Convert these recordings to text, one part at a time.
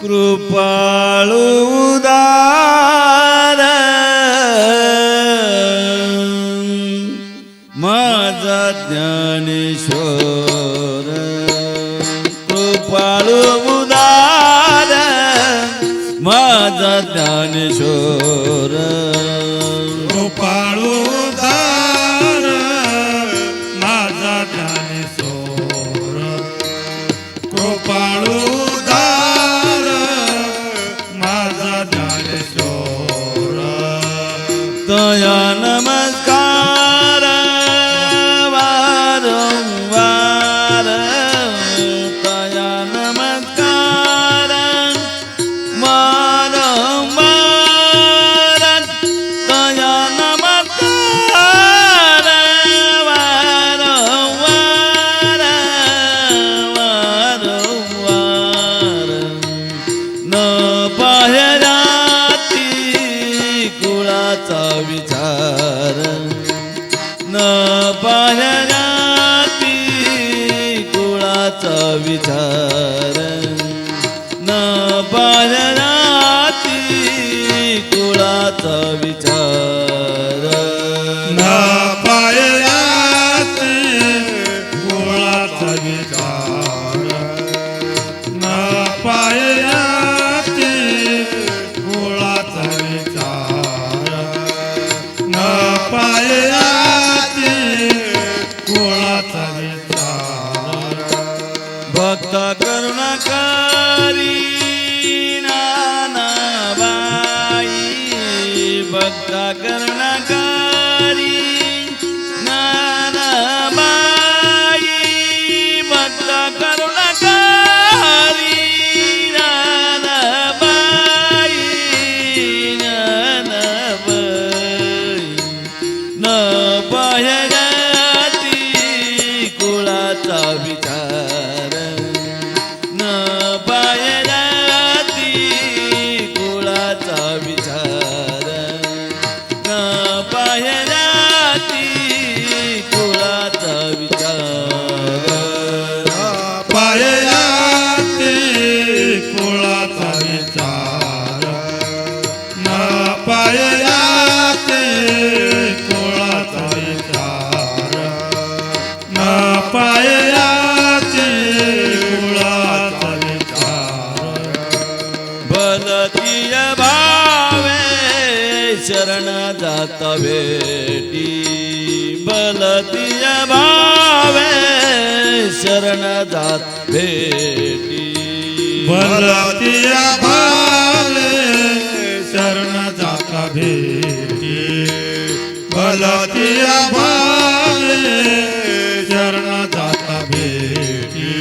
कृपाळू उदार माझा ज्ञानेश्वर कृपाळू उदार माझा ज्ञानेश्वर कृपाळू उदार माझा ज्ञानेश्वर कृपाळू उदार माझा ज्ञानेश्वर तया नमस्कार वारंवार तया नमस्कार वारंवार तया नमस्कार वारंवार वारंवार न पाहण्याती कुळाचा विचार न पाहण्याती कुळाचा विचार न पाहण्याती कुळाचा विचार न पायाती कुळाचा विचार न पायाती कुळाचा विचार न पायाती कुळाचा विचार भक्त करुणाकारी नानाबाई भक्त करुणाकारी नानाबाई भक्त करुणाकारी नानाबाई नानाबाई न पाहण्याती कुळाचा विचार न पाहण्याती कुळाचा विचार न पाहण्याती कुळाचा विचार पायाती कुळाचा विचार न पायाती कुळाचा विचार न पायाती कुळाचा विचार बलतीय भावे शरण जात भेटी बलतीय भावे शरण जात भेटी बलतिया भावे शरण जाता भेटी बलतिया भावे शरण जाता भेटी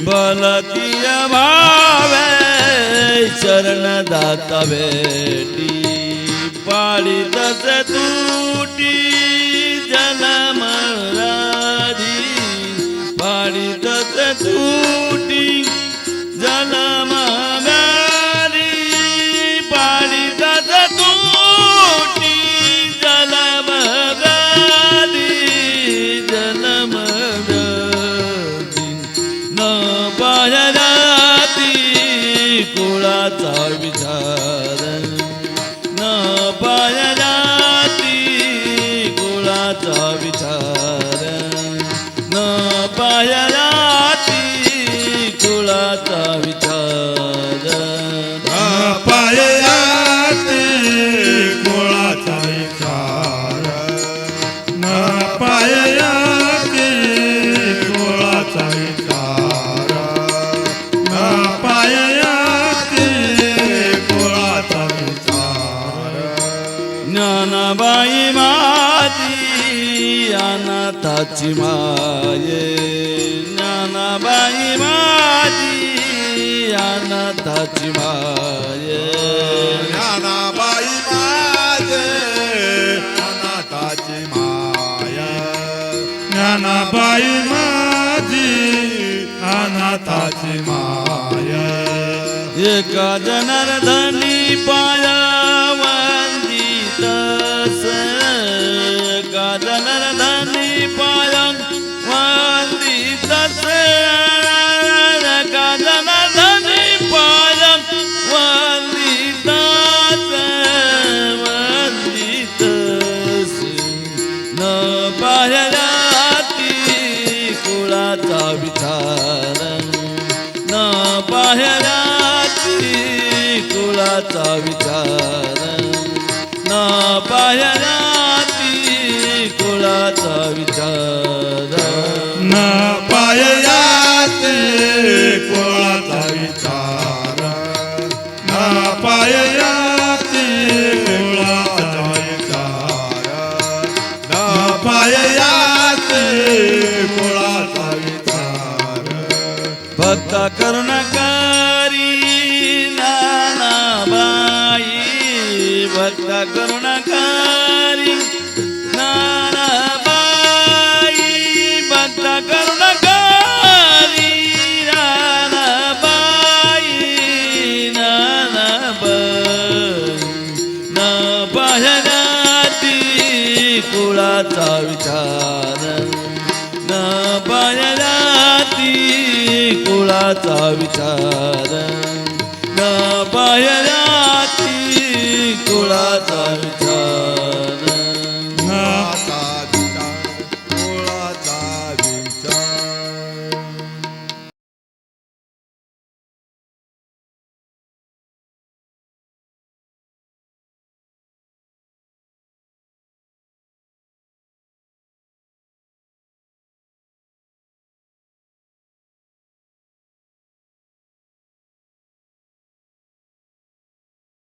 बलतीय भावे शरण जात भेटी पाळी तस तुटी जलमराधी पाळी तस तुटी जलमराधी पाळी तस तुटी जलमराधी जलमराधी न पाहण्याती कुळाचा विचार न पाहण्याती कुळाचा विचार न पाहण्याती कुळाचा विचार पायाती कुळाचा विचार न पायाती कुळाचा विचार न पायाती कुळाचा विचार ज्ञानाबाई माझी अनाथाची माये ज्ञानाबाई माझी अनाथाची माये ज्ञानाबाई माझे अनाथाची माया ज्ञानाबाई माझी अनाथाची माया एका जनार्दनी पाया वंदितस एका जनार्दनी पाया वंदितस एका जनार्दनी पाया पाहयाती कुळाचा विचार न पाहयाती कुळाचा विचार न पाययाते कुळाचा विचार न पाययाते कुळाचा विचार न पाययाते कुळाचा विचार भक्त करुणाकारी नानाबाई भक्त करुणाकारी नानाबाई भक्त करुणाकारी नानाबाई नानाबाई न पाहयाती कुळाचा विचार न पाहयाती कुळाचा विचार न पाहयाती